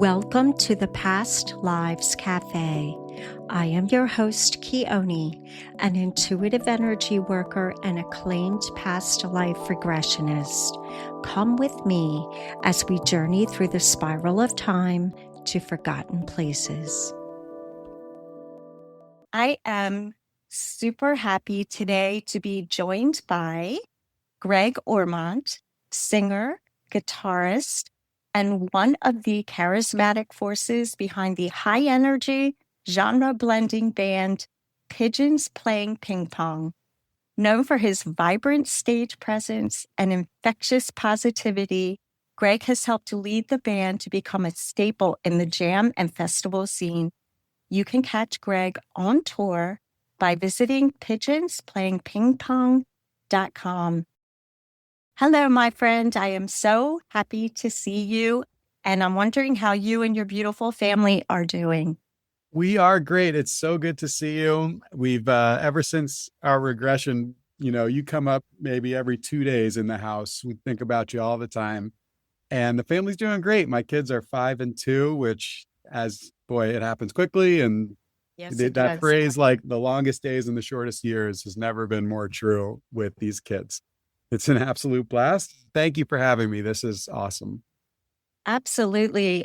Welcome to the Past Lives Cafe. I am your host, Keone, an intuitive energy worker and acclaimed past life regressionist. Come with me as we journey through the spiral of time to forgotten places. I am super happy today to be joined by Greg Ormont, singer, guitarist, and one of the charismatic forces behind the high-energy, genre-blending band Pigeons Playing Ping Pong. Known for his vibrant stage presence and infectious positivity, Greg has helped to lead the band to become a staple in the jam and festival scene. You can catch Greg on tour by visiting pigeonsplayingpingpong.com. Hello, my friend. I am so happy to see you, and I'm wondering how you and your beautiful family are doing. We are great. It's so good to see you. We've ever since our regression, you come up maybe every 2 days in the house. We think about you all the time, and the family's doing great. My kids are 5 and 2, which, it happens quickly. And Yes, that phrase, like the longest days and the shortest years, has never been more true with these kids. It's an absolute blast. Thank you for having me. This is awesome. Absolutely.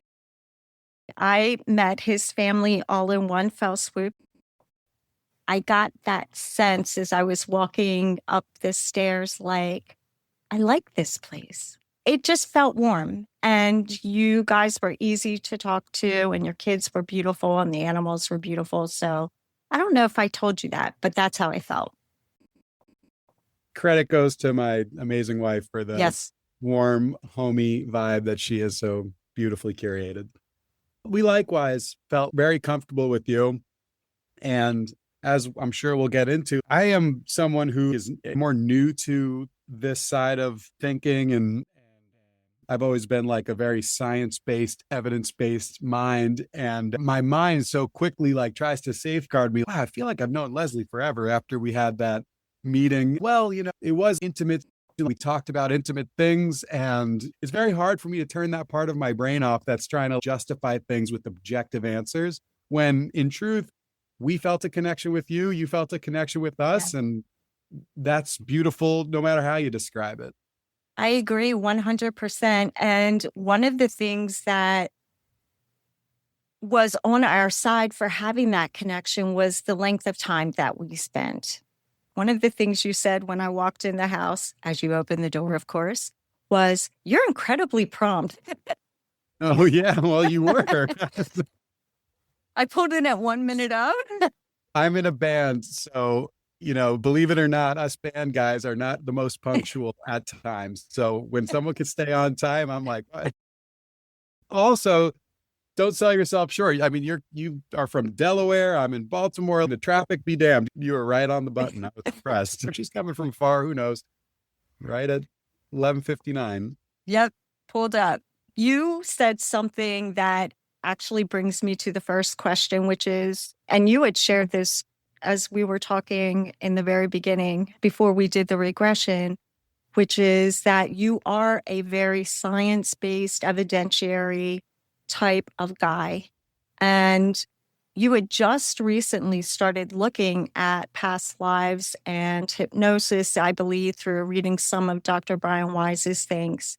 I met his family all in one fell swoop. I got that sense as I was walking up the stairs, like, I like this place. It just felt warm, and you guys were easy to talk to, and your kids were beautiful, and the animals were beautiful. So I don't know if I told you that, but that's how I felt. Credit goes to my amazing wife for the warm, homey vibe that she has so beautifully curated. We likewise felt very comfortable with you. And as I'm sure we'll get into, I am someone who is more new to this side of thinking. And I've always been like a very science-based, evidence-based mind. And my mind so quickly tries to safeguard me. Wow, I feel like I've known Leslie forever after we had that meeting. Well, it was intimate. We talked about intimate things, and it's very hard for me to turn that part of my brain off that's trying to justify things with objective answers, when in truth, we felt a connection with you, you felt a connection with us, and that's beautiful no matter how you describe it. I agree 100%. And one of the things that was on our side for having that connection was the length of time that we spent. One of the things you said when I walked in the house, as you opened the door, of course, was, "You're incredibly prompt." Oh, yeah. Well, you were. I pulled in at 1 minute out. I'm in a band, so, believe it or not, us band guys are not the most punctual at times. So when someone can stay on time, I'm like, what? Also, don't sell yourself short. I mean, you are from Delaware. I'm in Baltimore. The traffic be damned. You were right on the button. I was impressed. She's coming from far. Who knows? Right at 11:59. Yep. Pulled up. You said something that actually brings me to the first question, which is, and you had shared this as we were talking in the very beginning before we did the regression, which is that you are a very science-based, evidentiary type of guy. And you had just recently started looking at past lives and hypnosis, I believe, through reading some of Dr. Brian Weis's things.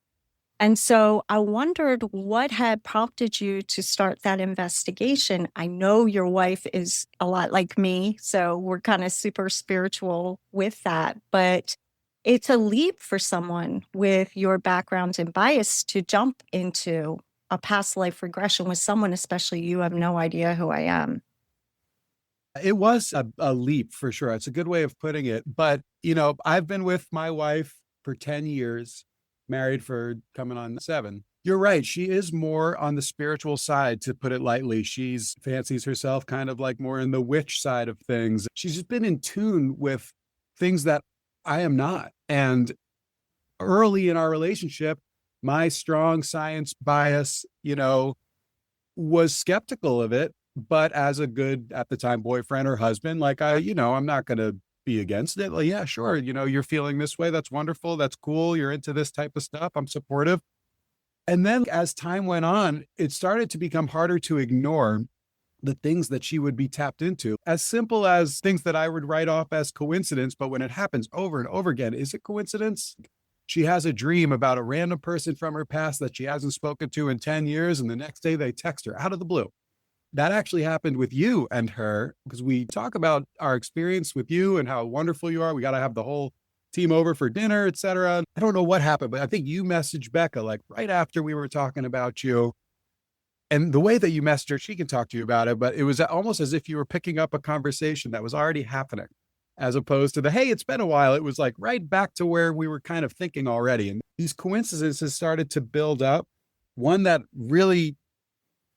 And so I wondered what had prompted you to start that investigation. I know your wife is a lot like me, so we're kind of super spiritual with that, but it's a leap for someone with your background and bias to jump into a past life regression with someone, especially you have no idea who I am. It was a leap for sure. It's a good way of putting it. But, I've been with my wife for 10 years, married for coming on 7. You're right. She is more on the spiritual side, to put it lightly. She's fancies herself kind of like more in the witch side of things. She's just been in tune with things that I am not. And early in our relationship, my strong science bias, was skeptical of it. But as a good, at the time, boyfriend or husband, I'm not going to be against it. Like, yeah, sure. You're feeling this way. That's wonderful. That's cool. You're into this type of stuff. I'm supportive. And then as time went on, it started to become harder to ignore the things that she would be tapped into, as simple as things that I would write off as coincidence. But when it happens over and over again, is it coincidence? She has a dream about a random person from her past that she hasn't spoken to in 10 years. And the next day they text her out of the blue. That actually happened with you and her, because we talk about our experience with you and how wonderful you are. We got to have the whole team over for dinner, etc. I don't know what happened, but I think you messaged Becca like right after we were talking about you. And the way that you messaged her, she can talk to you about it, but it was almost as if you were picking up a conversation that was already happening, as opposed to the, hey, it's been a while. It was like right back to where we were kind of thinking already. And these coincidences started to build up. One that really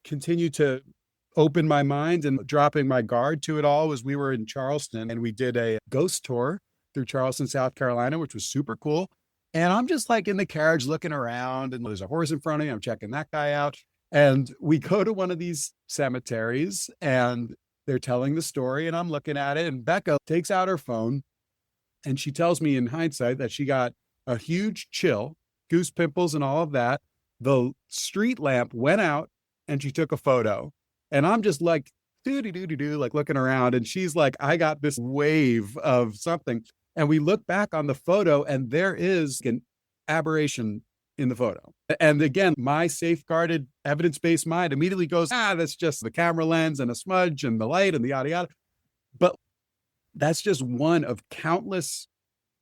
continued to open my mind and dropping my guard to it all was we were in Charleston and we did a ghost tour through Charleston, South Carolina, which was super cool. And I'm just like in the carriage looking around and there's a horse in front of me. I'm checking that guy out. And we go to one of these cemeteries and they're telling the story and I'm looking at it. And Becca takes out her phone and she tells me in hindsight that she got a huge chill, goose pimples and all of that. The street lamp went out and she took a photo. And I'm just like, doo-doo-doo-doo-doo, like looking around. And she's like, I got this wave of something. And we look back on the photo and there is an aberration in the photo. And again, my safeguarded evidence-based mind immediately goes, that's just the camera lens and a smudge and the light and the yada yada. But that's just one of countless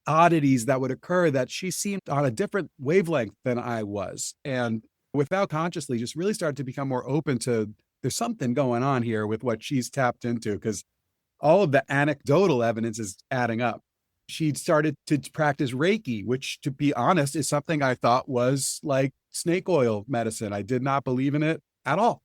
oddities that would occur that she seemed on a different wavelength than I was. And without consciously just really started to become more open to there's something going on here with what she's tapped into, because all of the anecdotal evidence is adding up. She'd started to practice Reiki, which, to be honest, is something I thought was like snake oil medicine. I did not believe in it at all.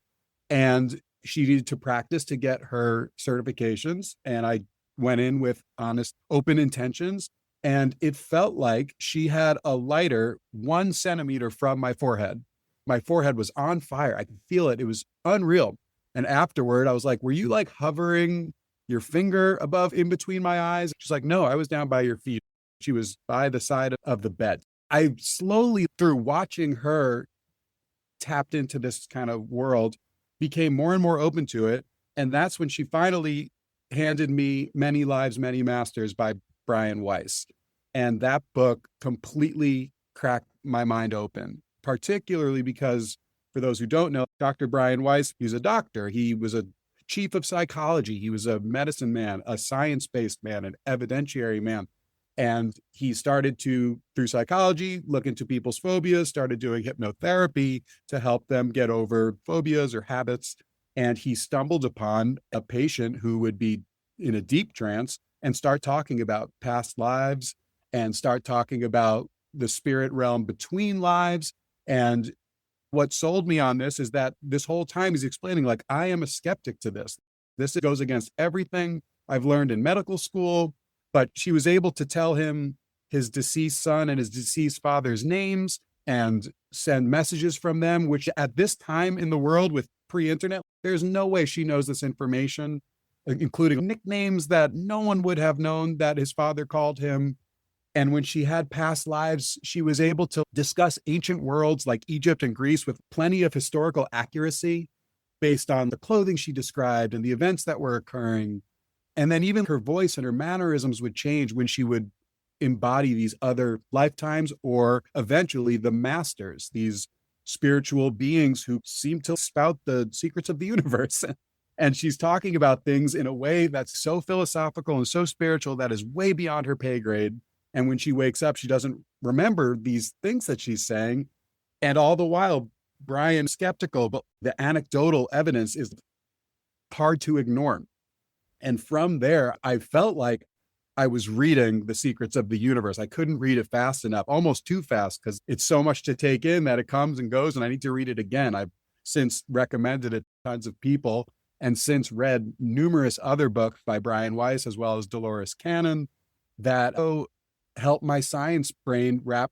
And she needed to practice to get her certifications. And I went in with honest, open intentions. And it felt like she had a lighter 1 centimeter from my forehead. My forehead was on fire. I could feel it. It was unreal. And afterward, I was like, were you like hovering your finger above in between my eyes? She's like, no, I was down by your feet. She was by the side of the bed. I slowly, through watching her tapped into this kind of world, became more and more open to it. And that's when she finally handed me Many Lives, Many Masters by Brian Weis. And that book completely cracked my mind open, particularly because, for those who don't know, Dr. Brian Weis, he's a doctor. He was a chief of psychology. He was a medicine man, a science-based man, an evidentiary man. And he started to, through psychology, look into people's phobias, started doing hypnotherapy to help them get over phobias or habits. And he stumbled upon a patient who would be in a deep trance and start talking about past lives and start talking about the spirit realm between lives. And what sold me on this is that this whole time he's explaining, like, I am a skeptic to this. This goes against everything I've learned in medical school. But she was able to tell him his deceased son and his deceased father's names and send messages from them, which at this time in the world with pre-internet, there's no way she knows this information, including nicknames that no one would have known that his father called him. And when she had past lives, she was able to discuss ancient worlds like Egypt and Greece with plenty of historical accuracy based on the clothing she described and the events that were occurring. And then even her voice and her mannerisms would change when she would embody these other lifetimes or eventually the masters, these spiritual beings who seem to spout the secrets of the universe. And she's talking about things in a way that's so philosophical and so spiritual that is way beyond her pay grade. And when she wakes up, she doesn't remember these things that she's saying. And all the while, Brian's skeptical, but the anecdotal evidence is hard to ignore. And from there, I felt like I was reading The Secrets of the Universe. I couldn't read it fast enough, almost too fast, because it's so much to take in that it comes and goes, and I need to read it again. I've since recommended it to tons of people and since read numerous other books by Brian Weiss, as well as Dolores Cannon, that help my science brain wrap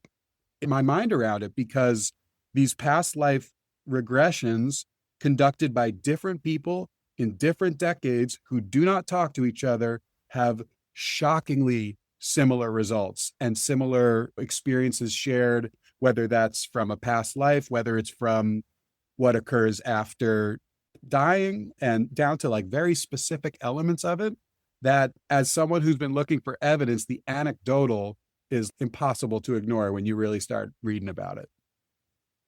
my mind around it, because these past life regressions conducted by different people in different decades who do not talk to each other have shockingly similar results and similar experiences shared whether that's from a past life, whether it's from what occurs after dying, and down to like very specific elements of it, that as someone who's been looking for evidence, the anecdotal is impossible to ignore when you really start reading about it.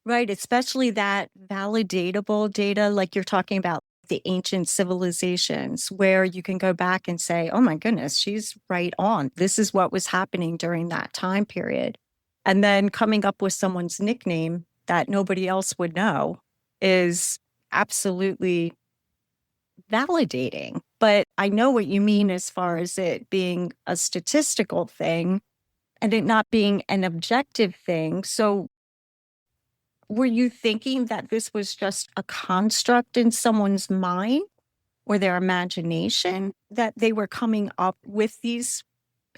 Right, especially that validatable data, like you're talking about the ancient civilizations, where you can go back and say, oh my goodness, she's right on. This is what was happening during that time period. And then coming up with someone's nickname that nobody else would know is absolutely validating. But I know what you mean as far as it being a statistical thing and it not being an objective thing. So were you thinking that this was just a construct in someone's mind or their imagination that they were coming up with these,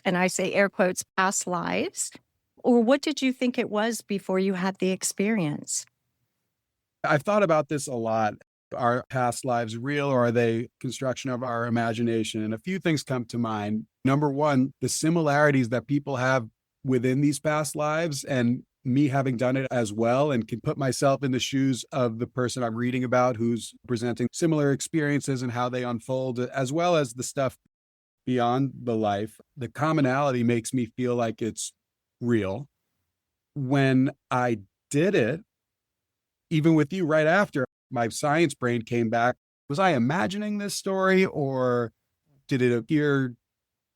and I say air quotes, past lives? Or what did you think it was before you had the experience? I've thought about this a lot. Are past lives real, or are they construction of our imagination? And a few things come to mind. Number one, the similarities that people have within these past lives, and me having done it as well, and can put myself in the shoes of the person I'm reading about who's presenting similar experiences and how they unfold, as well as the stuff beyond the life. The commonality makes me feel like it's real. When I did it, even with you right after, my science brain came back. Was I imagining this story, or did it appear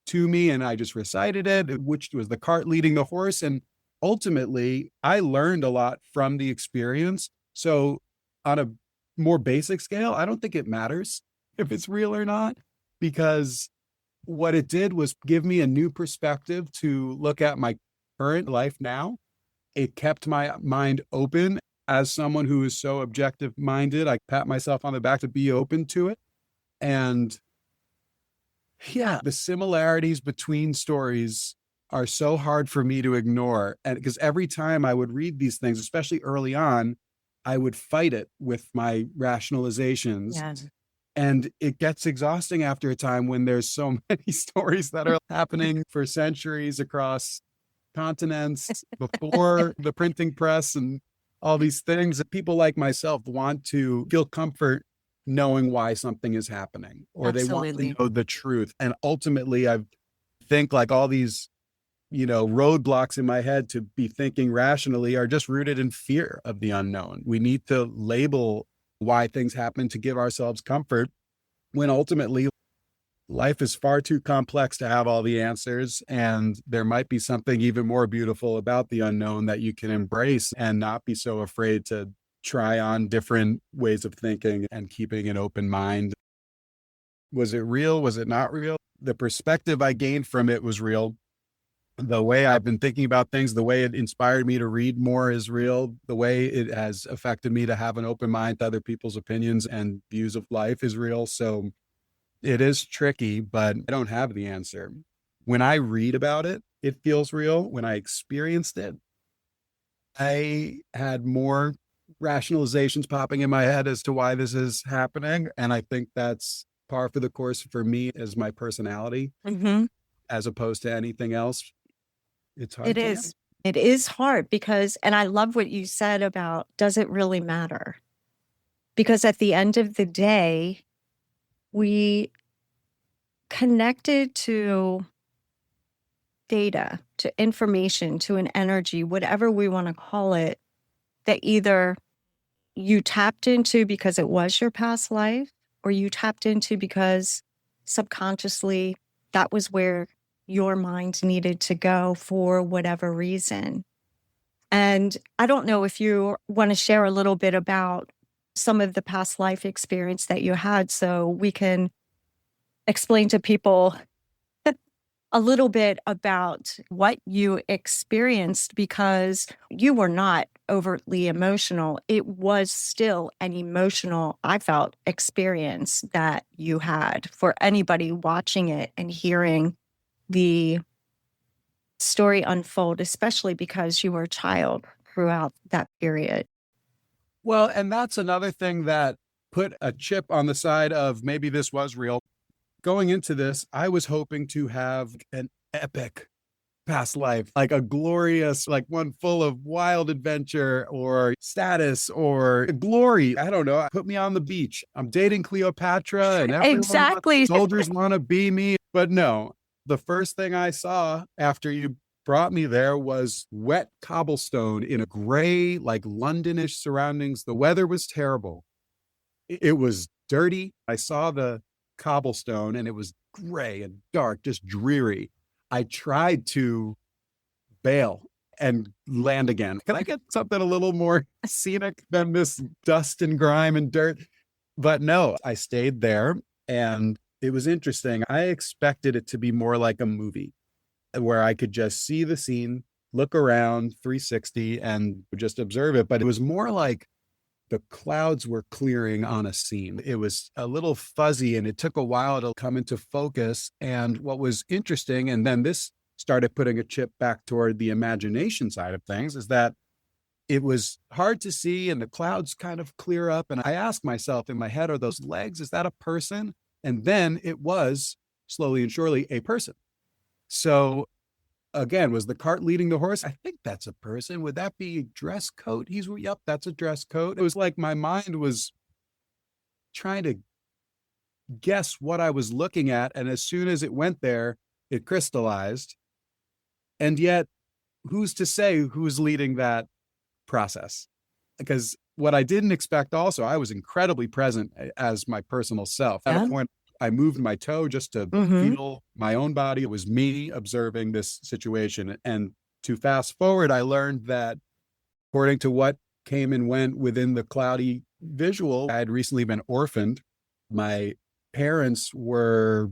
to me and I just recited it? Which was the cart leading the horse? And ultimately, I learned a lot from the experience. So on a more basic scale, I don't think it matters if it's real or not, because what it did was give me a new perspective to look at my current life now. It kept my mind open. As someone who is so objective minded, I pat myself on the back to be open to it. And yeah, the similarities between stories are so hard for me to ignore. And because every time I would read these things, especially early on, I would fight it with my rationalizations. Yes. And it gets exhausting after a time when there's so many stories that are happening for centuries across continents before the printing press and all these things that people like myself want to feel comfort knowing why something is happening, or they want to know the truth. And ultimately, I think like all these, roadblocks in my head to be thinking rationally are just rooted in fear of the unknown. We need to label why things happen to give ourselves comfort, when ultimately life is far too complex to have all the answers. And there might be something even more beautiful about the unknown that you can embrace and not be so afraid to try on different ways of thinking and keeping an open mind. Was it real? Was it not real? The perspective I gained from it was real. The way I've been thinking about things, the way it inspired me to read more is real. The way it has affected me to have an open mind to other people's opinions and views of life is real. So it is tricky, but I don't have the answer. When I read about it, it feels real. When I experienced it, I had more rationalizations popping in my head as to why this is happening. And I think that's par for the course for me as my personality, as opposed to anything else. It's hard. It is. It is hard because, and I love what you said about, does it really matter? Because at the end of the day, we connected to data, to information, to an energy, whatever we want to call it, that either you tapped into because it was your past life, or you tapped into because subconsciously that was where your mind needed to go for whatever reason. And I don't know if you want to share a little bit about some of the past life experience that you had so we can explain to people a little bit about what you experienced, because you were not overtly emotional. It was still an emotional, I felt, experience that you had for anybody watching it and hearing the story unfold, especially because you were a child throughout that period. Well, and that's another thing that put a chip on the side of maybe this was real. Going into this, I was hoping to have an epic past life, like a glorious, like one full of wild adventure or status or glory. I don't know. Put me on the beach. I'm dating Cleopatra and Exactly. soldiers want to be me. But no, the first thing I saw after you brought me there was wet cobblestone in a gray, like Londonish surroundings. The weather was terrible. It was dirty. I saw the cobblestone and it was gray and dark, just dreary. I tried to bail and land again. Can I get something a little more scenic than this dust and grime and dirt? But no, I stayed there and it was interesting. I expected it to be more like a movie where I could just see the scene, look around 360 and just observe it. But it was more like the clouds were clearing on a scene. It was a little fuzzy and it took a while to come into focus. And what was interesting, and then this started putting a chip back toward the imagination side of things, is that it was hard to see and the clouds kind of clear up. And I asked myself in my head, are those legs? Is that a person? And then it was slowly and surely a person. So again, was the cart leading the horse? I think that's a person. Would that be a dress coat? Yep, that's a dress coat. It was like my mind was trying to guess what I was looking at. And as soon as it went there, it crystallized. And yet, who's to say who's leading that process? Because what I didn't expect also, I was incredibly present as my personal self. At a point, I moved my toe just to feel my own body. It was me observing this situation. And to fast forward, I learned that according to what came and went within the cloudy visual, I had recently been orphaned. My parents were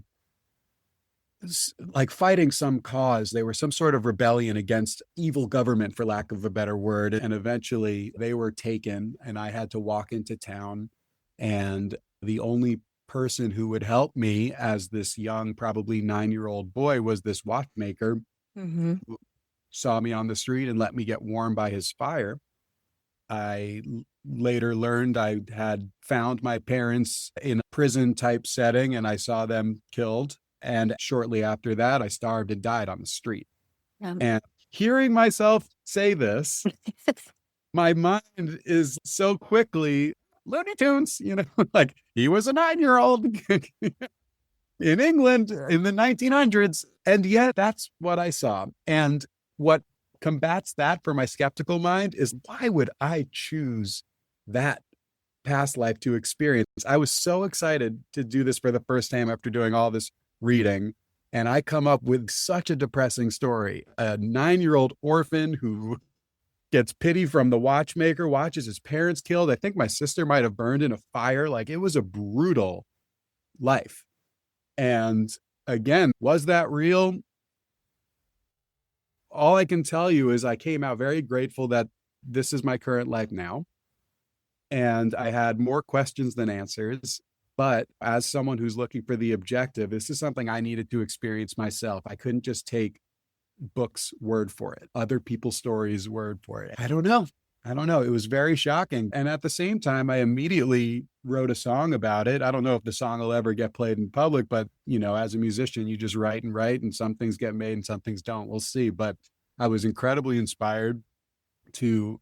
like fighting some cause. They were some sort of rebellion against evil government, for lack of a better word. And eventually they were taken and I had to walk into town. And the only person who would help me as this young, probably 9-year-old boy was this watchmaker who saw me on the street and let me get warm by his fire. I later learned I had found my parents in a prison type setting and I saw them killed. And shortly after that, I starved and died on the street. And hearing myself say this, my mind is so quickly Looney Tunes, like he was a 9-year-old in England in the 1900s. And yet that's what I saw. And what combats that for my skeptical mind is, why would I choose that past life to experience? I was so excited to do this for the first time after doing all this reading. And I come up with such a depressing story. A 9-year-old orphan who gets pity from the watchmaker, watches his parents killed. I think my sister might have burned in a fire. Like, it was a brutal life. And again, was that real? All I can tell you is I came out very grateful that this is my current life now. And I had more questions than answers. But as someone who's looking for the objective, this is something I needed to experience myself. I couldn't just take books' word for it, other people's stories' word for it. I don't know. It was very shocking. And at the same time, I immediately wrote a song about it. I don't know if the song will ever get played in public, but as a musician, you just write and some things get made and some things don't. We'll see. But I was incredibly inspired to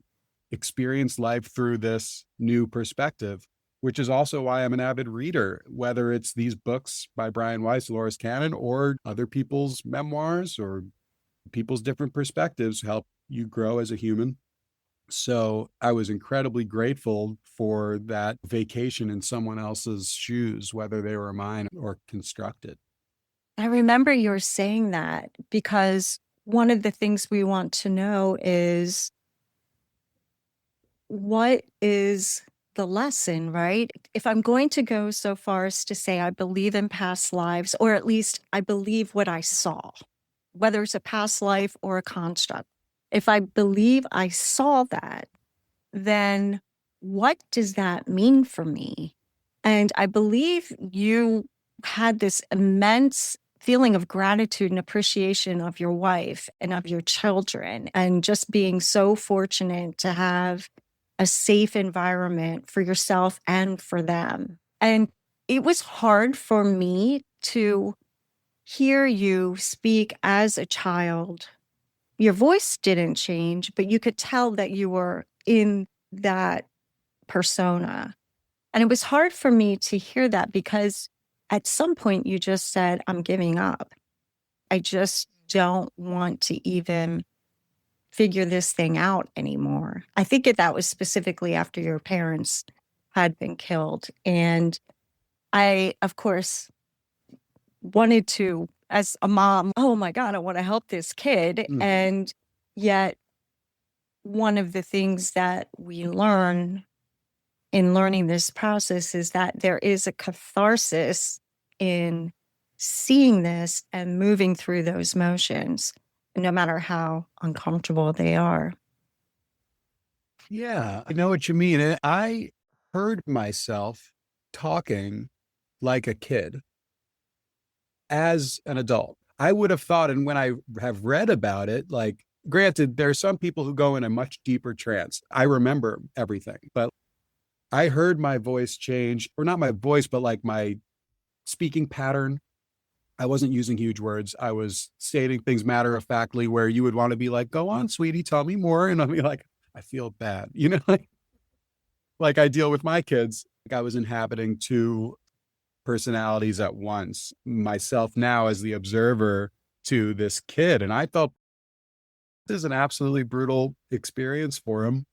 experience life through this new perspective, which is also why I'm an avid reader, whether it's these books by Brian Weis, Dolores Cannon, or other people's memoirs or people's different perspectives help you grow as a human. So I was incredibly grateful for that vacation in someone else's shoes, whether they were mine or constructed. I remember you were saying that because one of the things we want to know is, what is the lesson, right? If I'm going to go so far as to say I believe in past lives, or at least I believe what I saw, whether it's a past life or a construct, if I believe I saw that, then what does that mean for me? And I believe you had this immense feeling of gratitude and appreciation of your wife and of your children, and just being so fortunate to have a safe environment for yourself and for them. And it was hard for me to hear you speak as a child your voice didn't change, but you could tell that you were in that persona. And it was hard for me to hear that because at some point you just said, I'm giving up. I just don't want to even figure this thing out anymore. I think that was specifically after your parents had been killed. And I, of course, wanted to, as a mom, oh my God, I want to help this kid. And yet, one of the things that we learn in learning this process is that there is a catharsis in seeing this and moving through those motions, no matter how uncomfortable they are. Yeah, I know what you mean. I heard myself talking like a kid as an adult. I would have thought, and when I have read about it, like, granted, there are some people who go in a much deeper trance. I remember everything, but I heard my voice change, or not my voice, but like my speaking pattern. I wasn't using huge words. I was stating things matter of factly, where you would want to be like, go on, sweetie, tell me more. And I'll be like, I feel bad, like I deal with my kids. Like I was inhabiting two personalities at once, myself now as the observer to this kid. And I felt this is an absolutely brutal experience for him.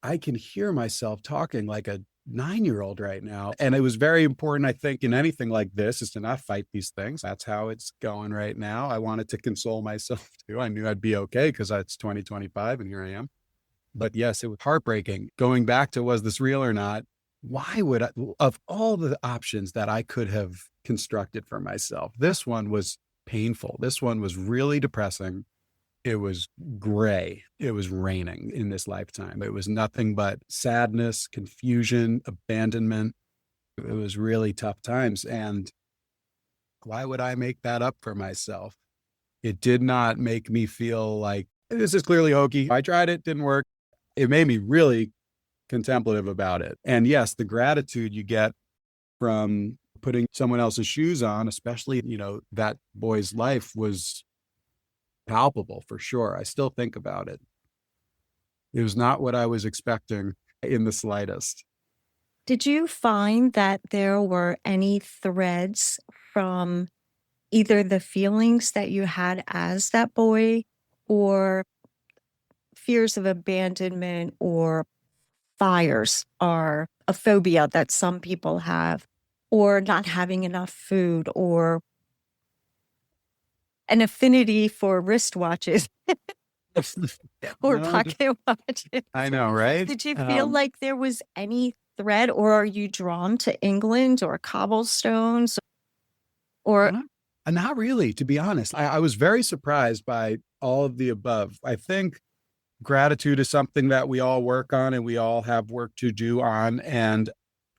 I can hear myself talking like a 9-year-old right now. And it was very important, I think, in anything like this, is to not fight these things. That's how it's going right now. I wanted to console myself too. I knew I'd be okay because it's 2025 and here I am. But yes, it was heartbreaking. Going back to, was this real or not? Why would I, of all the options that I could have constructed for myself, this one was painful. This one was really depressing. It was gray. It was raining in this lifetime. It was nothing but sadness, confusion, abandonment. It was really tough times. And why would I make that up for myself? It did not make me feel like this is clearly hokey. I tried it, didn't work. It made me really contemplative about it. And yes, the gratitude you get from putting someone else's shoes on, especially, that boy's life, was palpable for sure. I still think about it. It was not what I was expecting in the slightest. Did you find that there were any threads from either the feelings that you had as that boy, or fears of abandonment, or fires, or a phobia that some people have, or not having enough food, or an affinity for wristwatches or No, pocket watches? I know, right? Did you feel like there was any thread, or are you drawn to England or cobblestones, or? Not really, to be honest. I was very surprised by all of the above. I think gratitude is something that we all work on and we all have work to do on. And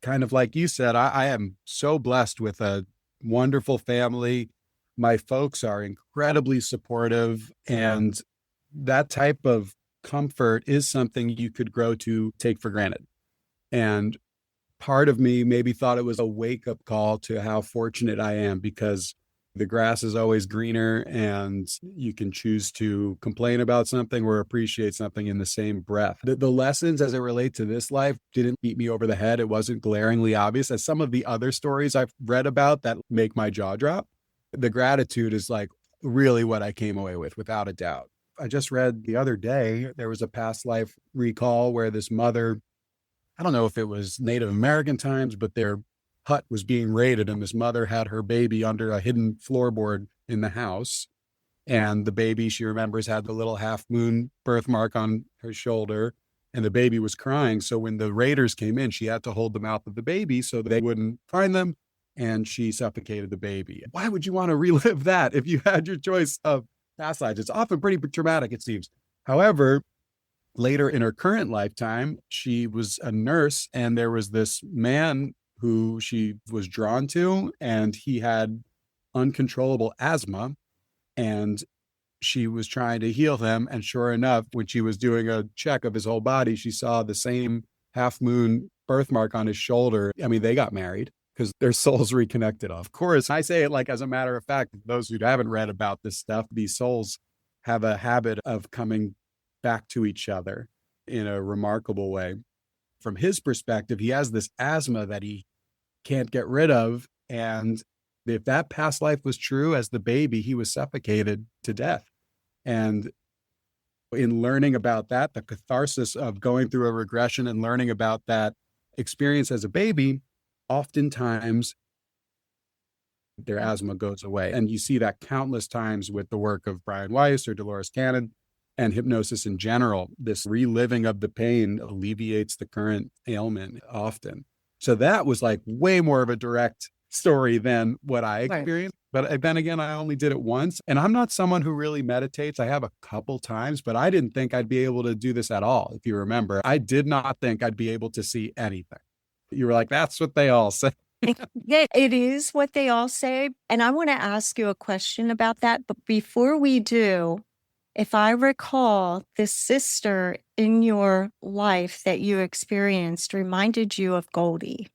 kind of like you said, I am so blessed with a wonderful family. My folks are incredibly supportive, and that type of comfort is something you could grow to take for granted. And part of me maybe thought it was a wake-up call to how fortunate I am, because the grass is always greener, and you can choose to complain about something or appreciate something in the same breath. The lessons as it relate to this life didn't beat me over the head. It wasn't glaringly obvious as some of the other stories I've read about that make my jaw drop. The gratitude is like really what I came away with, without a doubt. I just read the other day, there was a past life recall where this mother, I don't know if it was Native American times, but their hut was being raided, and this mother had her baby under a hidden floorboard in the house. And the baby, she remembers, had the little half moon birthmark on her shoulder, and the baby was crying. So when the raiders came in, she had to hold the mouth of the baby so they wouldn't find them, and she suffocated the baby. Why would you want to relive that if you had your choice of past lives? It's often pretty traumatic, it seems. However, later in her current lifetime, she was a nurse, and there was this man who she was drawn to, and he had uncontrollable asthma, and she was trying to heal him. And sure enough, when she was doing a check of his whole body, she saw the same half moon birthmark on his shoulder. I mean, they got married because their souls reconnected. Of course, I say it like as a matter of fact, those who haven't read about this stuff, these souls have a habit of coming back to each other in a remarkable way. From his perspective, he has this asthma that he can't get rid of. And if that past life was true, as the baby, he was suffocated to death. And in learning about that, the catharsis of going through a regression and learning about that experience as a baby, oftentimes their asthma goes away. And you see that countless times with the work of Brian Weiss or Dolores Cannon and hypnosis in general. This reliving of the pain alleviates the current ailment often. So that was like way more of a direct story than what I experienced. Right. But then again, I only did it once. And I'm not someone who really meditates. I have a couple times, but I didn't think I'd be able to do this at all. If you remember, I did not think I'd be able to see anything. You were like, that's what they all say. Yeah, it is what they all say. And I want to ask you a question about that. But before we do, if I recall, the sister in your life that you experienced reminded you of Goldie,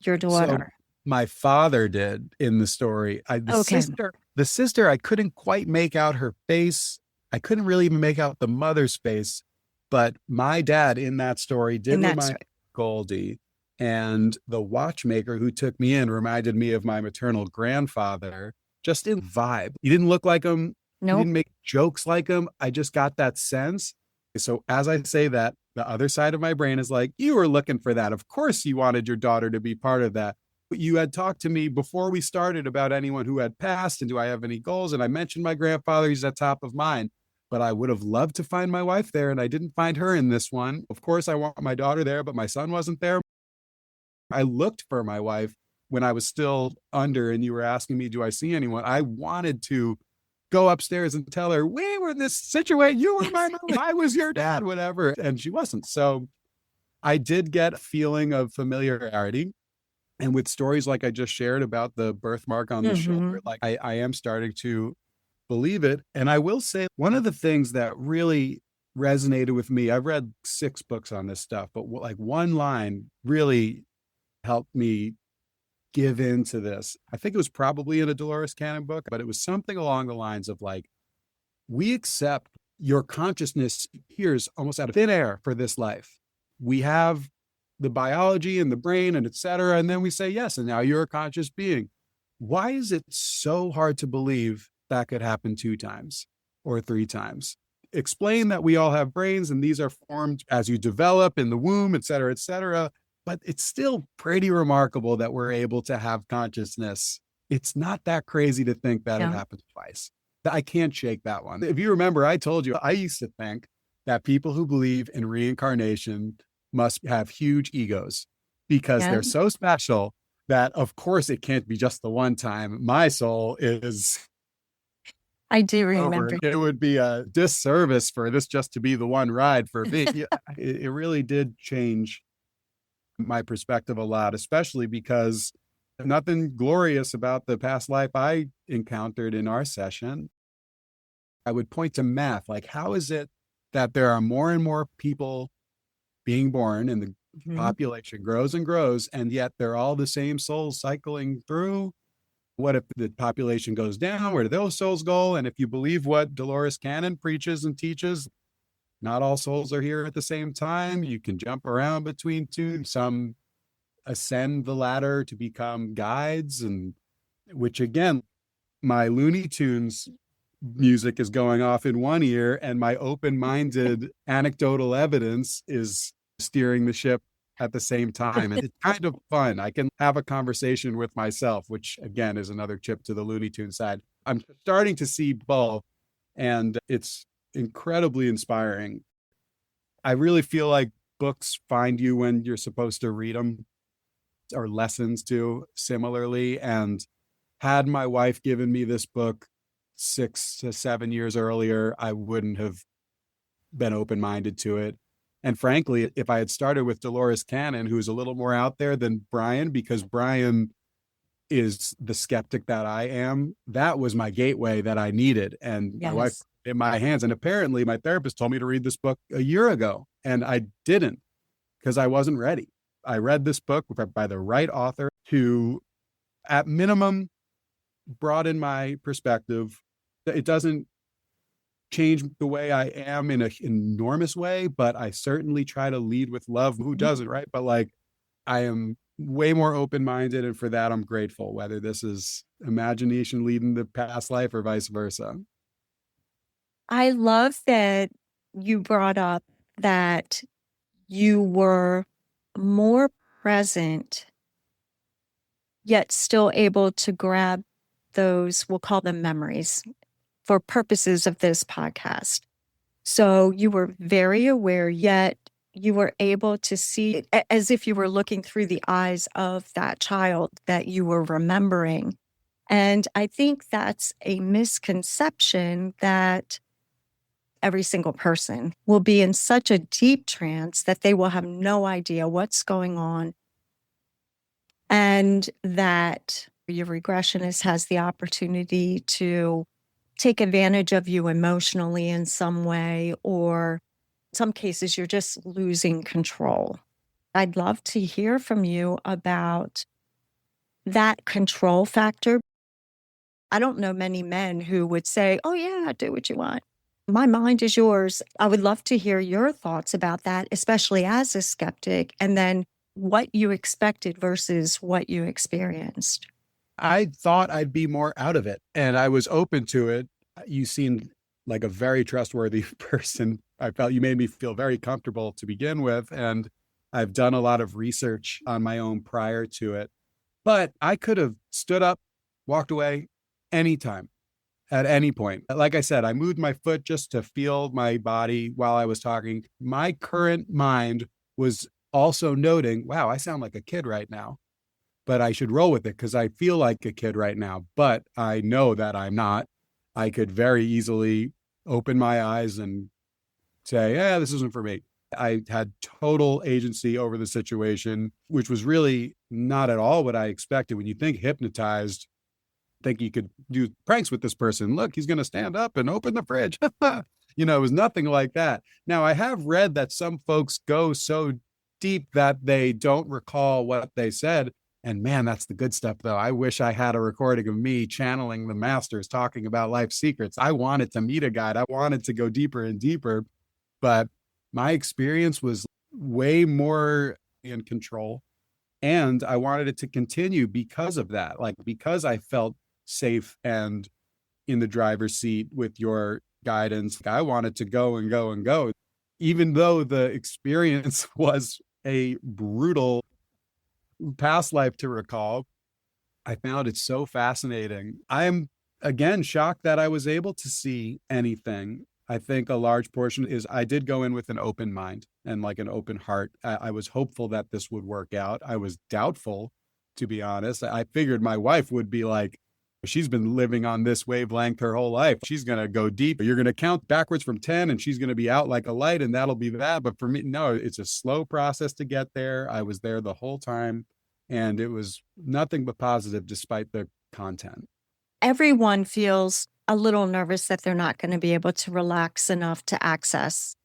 your daughter. So my father did in the story. The sister, I couldn't quite make out her face. I couldn't really even make out the mother's face. But my dad in that story did remind me of Goldie. And the watchmaker who took me in reminded me of my maternal grandfather, just in vibe. He didn't look like him. Nope. He didn't make jokes like him. I just got that sense. So as I say that, the other side of my brain is like, you were looking for that. Of course you wanted your daughter to be part of that. But you had talked to me before we started about anyone who had passed and do I have any goals? And I mentioned my grandfather, he's at top of mind. But I would have loved to find my wife there, and I didn't find her in this one. Of course, I want my daughter there, but my son wasn't there. I looked for my wife when I was still under, and you were asking me, do I see anyone? I wanted to go upstairs and tell her, we were in this situation. You were my mom. I was your dad, whatever. And she wasn't. So I did get a feeling of familiarity. And with stories like I just shared about the birthmark on the shoulder, like I am starting to believe it. And I will say one of the things that really resonated with me, I've read 6 books on this stuff, but like one line really helped me give into this. I think it was probably in a Dolores Cannon book, but it was something along the lines of like, we accept your consciousness appears almost out of thin air for this life. We have the biology and the brain and et cetera. And then we say, yes, and now you're a conscious being. Why is it so hard to believe that could happen 2 times or 3 times? Explain that we all have brains and these are formed as you develop in the womb, et cetera, et cetera. But it's still pretty remarkable that we're able to have consciousness. It's not that crazy to think that it happened twice. I can't shake that one. If you remember, I told you, I used to think that people who believe in reincarnation must have huge egos because they're so special that, of course, it can't be just the one time. My soul is... I do remember. It would be a disservice for this just to be the one ride for me. It really did change my perspective a lot, especially because nothing glorious about the past life I encountered in our session. I would point to math, like how is it that there are more and more people being born and the population grows and grows, and yet they're all the same souls cycling through? What if the population goes down? Where do those souls go? And if you believe what Dolores Cannon preaches and teaches, not all souls are here at the same time. You can jump around between 2. Some ascend the ladder to become guides, and which again, my Looney Tunes music is going off in one ear and my open-minded anecdotal evidence is steering the ship at the same time. And it's kind of fun. I can have a conversation with myself, which again is another chip to the Looney Tunes side. I'm starting to see both, and it's incredibly inspiring. I really feel like books find you when you're supposed to read them, or lessons do similarly. And had my wife given me this book 6 to 7 years earlier, I wouldn't have been open-minded to it. And frankly, if I had started with Dolores Cannon, who's a little more out there than Brian, because Brian is the skeptic that I am, that was my gateway that I needed. And my wife in my hands. And apparently my therapist told me to read this book a year ago, and I didn't because I wasn't ready. I read this book by the right author who, at minimum, broaden my perspective. It doesn't change the way I am in an enormous way, but I certainly try to lead with love. Who doesn't, right? But like, I am way more open-minded, and for that I'm grateful, whether this is imagination leading the past life or vice versa. I love that you brought up that you were more present, yet still able to grab those, we'll call them memories for purposes of this podcast. So you were very aware, yet you were able to see it as if you were looking through the eyes of that child that you were remembering. And I think that's a misconception that every single person will be in such a deep trance that they will have no idea what's going on. And that your regressionist has the opportunity to take advantage of you emotionally in some way, or in some cases, you're just losing control. I'd love to hear from you about that control factor. I don't know many men who would say, oh, yeah, do what you want. My mind is yours. I would love to hear your thoughts about that, especially as a skeptic, and then what you expected versus what you experienced. I thought I'd be more out of it, and I was open to it. You seemed like a very trustworthy person. I felt you made me feel very comfortable to begin with, and I've done a lot of research on my own prior to it. But I could have stood up, walked away anytime, at any point. Like I said, I moved my foot just to feel my body while I was talking. My current mind was also noting, wow, I sound like a kid right now, but I should roll with it because I feel like a kid right now, but I know that I'm not. I could very easily open my eyes and say, yeah, this isn't for me. I had total agency over the situation, which was really not at all what I expected. When you think hypnotized, think you could do pranks with this person. Look, he's going to stand up and open the fridge. It was nothing like that. Now, I have read that some folks go so deep that they don't recall what they said. And man, that's the good stuff, though. I wish I had a recording of me channeling the masters talking about life secrets. I wanted to meet a guide. I wanted to go deeper and deeper. But my experience was way more in control. And I wanted it to continue because of that, like because I felt safe and in the driver's seat with your guidance. I wanted to go and go and go, even though the experience was a brutal past life to recall. I found it so fascinating. I'm again shocked that I was able to see anything. I think a large portion is I did go in with an open mind and like an open heart. I was hopeful that this would work out. I was doubtful, to be honest. I figured my wife would be like, she's been living on this wavelength her whole life. She's going to go deep. You're going to count backwards from 10 and she's going to be out like a light and that'll be that. But for me, no, it's a slow process to get there. I was there the whole time and it was nothing but positive despite the content. Everyone feels a little nervous that they're not going to be able to relax enough to access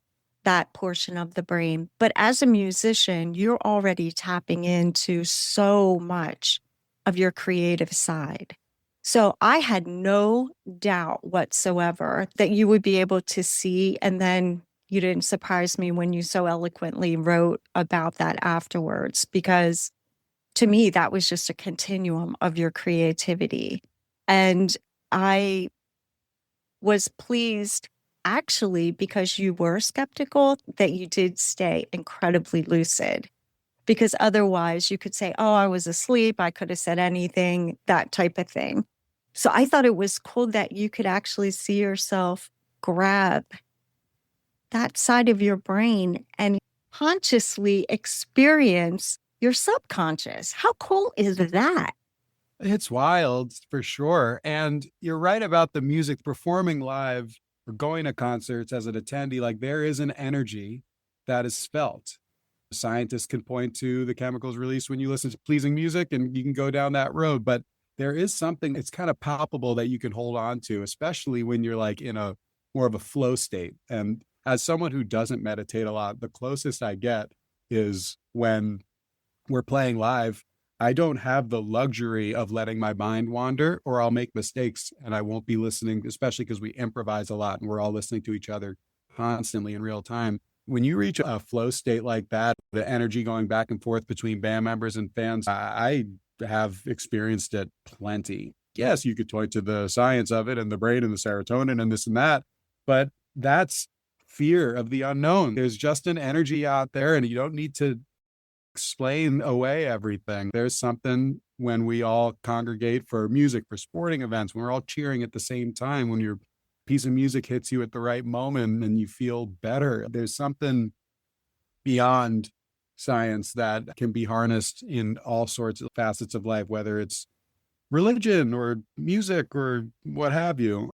that portion of the brain. But as a musician, you're already tapping into so much of your creative side. So I had no doubt whatsoever that you would be able to see. And then you didn't surprise me when you so eloquently wrote about that afterwards, because to me, that was just a continuum of your creativity. And I was pleased, actually, because you were skeptical, that you did stay incredibly lucid. Because otherwise you could say, oh, I was asleep, I could have said anything, that type of thing. So I thought it was cool that you could actually see yourself grab that side of your brain and consciously experience your subconscious. How cool is that? It's wild for sure. And you're right about the music. Performing live or going to concerts as an attendee, like there is an energy that is felt. Scientists can point to the chemicals released when you listen to pleasing music and you can go down that road. But there is something, it's kind of palpable that you can hold on to, especially when you're like in a more of a flow state. And as someone who doesn't meditate a lot, the closest I get is when we're playing live. I don't have the luxury of letting my mind wander, or I'll make mistakes and I won't be listening, especially because we improvise a lot and we're all listening to each other constantly in real time. When you reach a flow state like that, the energy going back and forth between band members and fans, I have experienced it plenty. Yes, you could point to the science of it and the brain and the serotonin and this and that, but that's fear of the unknown. There's just an energy out there, and you don't need to explain away everything. There's something when we all congregate for music, for sporting events, when we're all cheering at the same time, when your piece of music hits you at the right moment and you feel better. There's something beyond science that can be harnessed in all sorts of facets of life, whether it's religion or music or what have you.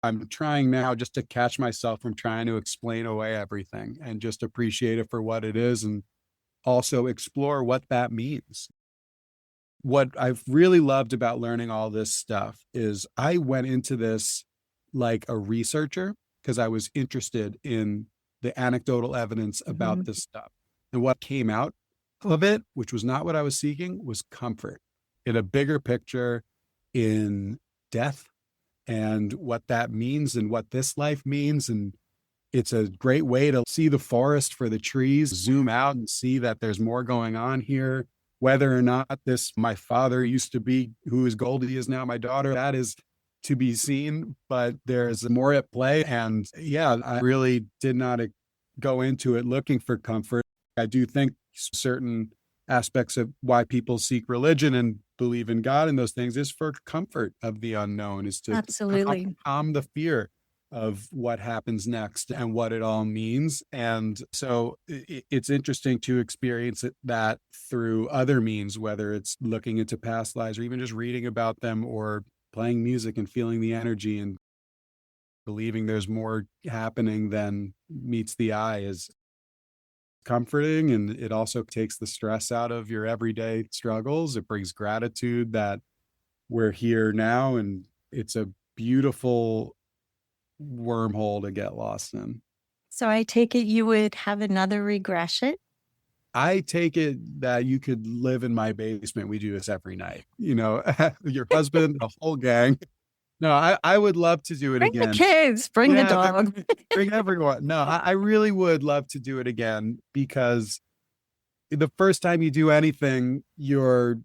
I'm trying now just to catch myself from trying to explain away everything and just appreciate it for what it is, and also explore what that means. What I've really loved about learning all this stuff is I went into this like a researcher because I was interested in the anecdotal evidence about this stuff. And what came out of it, which was not what I was seeking, was comfort in a bigger picture, in death and what that means and what this life means. And it's a great way to see the forest for the trees, zoom out and see that there's more going on here. Whether or not this, my father used to be, who is Goldie is now my daughter, that is to be seen, but there's more at play. And yeah, I really did not go into it looking for comfort. I do think certain aspects of why people seek religion and believe in God and those things is for comfort of the unknown, is to Absolutely. calm the fear of what happens next and what it all means. And so it's interesting to experience that through other means, whether it's looking into past lives or even just reading about them or playing music and feeling the energy and believing there's more happening than meets the eye is comforting. And it also takes the stress out of your everyday struggles. It brings gratitude that we're here now, and it's a beautiful wormhole to get lost in. So I take it you would have another regression? I take it that you could live in my basement. We do this every night. You know, your husband, the whole gang. No, I would love to do it Bring again. the kids, bring the dog. Bring everyone. No, I really would love to do it again, because the first time you do anything, you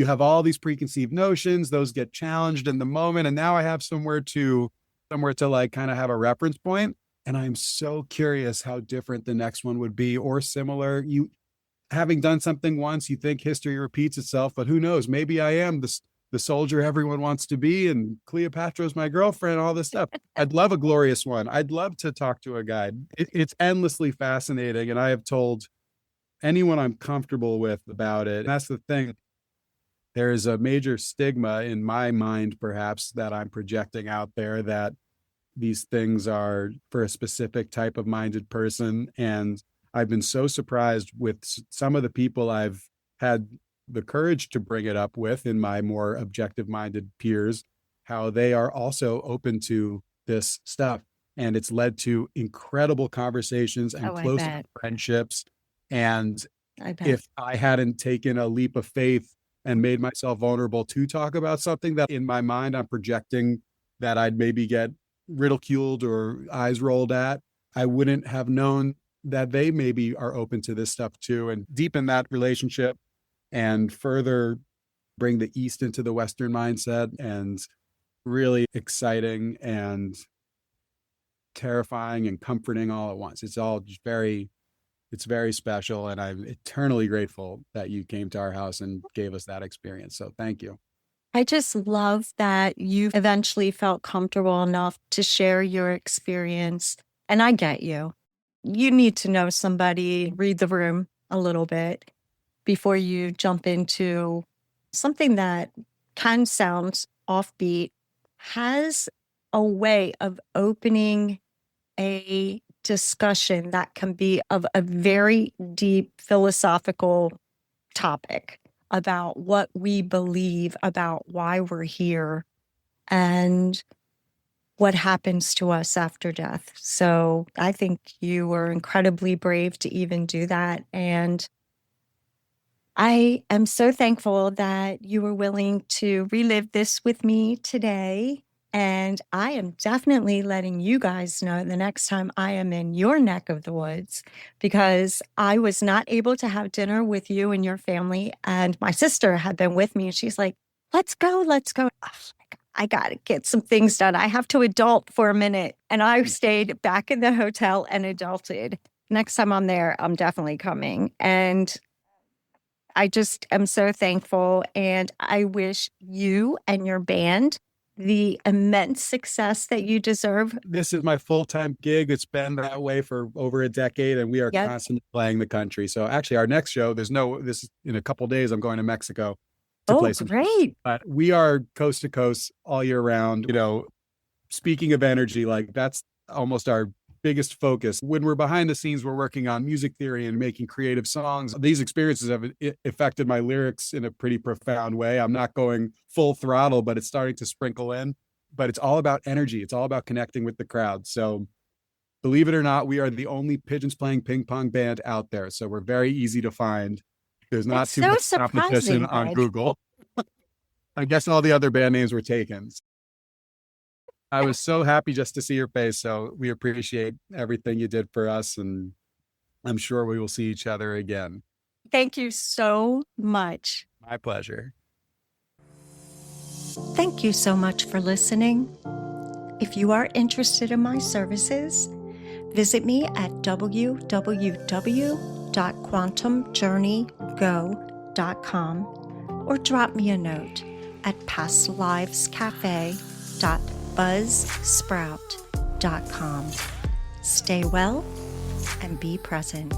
have all these preconceived notions, those get challenged in the moment. And now I have somewhere to like kind of have a reference point. And I'm so curious how different the next one would be, or similar. You having done something once, you think history repeats itself, but who knows? Maybe I am the soldier everyone wants to be, and Cleopatra's my girlfriend, all this stuff. I'd love a glorious one. I'd love to talk to a guide. It's endlessly fascinating. And I have told anyone I'm comfortable with about it. And that's the thing. There is a major stigma in my mind, perhaps, that I'm projecting out there, that these things are for a specific type of minded person. And I've been so surprised with some of the people I've had the courage to bring it up with in my more objective minded peers, how they are also open to this stuff. And it's led to incredible conversations and close friendships. And if I hadn't taken a leap of faith and made myself vulnerable to talk about something that in my mind I'm projecting that I'd maybe get ridiculed or eyes rolled at, I wouldn't have known that they maybe are open to this stuff too, and deepen that relationship and further bring the East into the Western mindset. And really exciting and terrifying and comforting all at once. It's all just it's very special. And I'm eternally grateful that you came to our house and gave us that experience. So thank you. I just love that you eventually felt comfortable enough to share your experience. And I get you. You need to know somebody, read the room a little bit before you jump into something that can sound offbeat, has a way of opening a discussion that can be of a very deep philosophical topic about what we believe about why we're here and what happens to us after death. So I think you were incredibly brave to even do that. And I am so thankful that you were willing to relive this with me today. And I am definitely letting you guys know the next time I am in your neck of the woods, because I was not able to have dinner with you and your family. And my sister had been with me and she's like, let's go, let's go. I got to get some things done. I have to adult for a minute. And I stayed back in the hotel and adulted. Next time I'm there, I'm definitely coming. And I just am so thankful, and I wish you and your band the immense success that you deserve. This is my full-time gig. It's been that way for over a decade, and we are constantly playing the country. So actually our next show, this is in a couple of days, I'm going to Mexico to play some. Great. But we are coast to coast all year round. You know, speaking of energy, like that's almost our biggest focus. When we're behind the scenes, we're working on music theory and making creative songs. These experiences have affected my lyrics in a pretty profound way. I'm not going full throttle, but it's starting to sprinkle in. But it's all about energy. It's all about connecting with the crowd. So believe it or not, we are the only Pigeons Playing Ping Pong band out there. So we're very easy to find. There's not too much competition on Google. I guess all the other band names were taken. I was so happy just to see your face. So we appreciate everything you did for us. And I'm sure we will see each other again. Thank you so much. My pleasure. Thank you so much for listening. If you are interested in my services, visit me at www.quantumjourneygo.com or drop me a note at pastlivescafe.buzzsprout.com. Stay well and be present.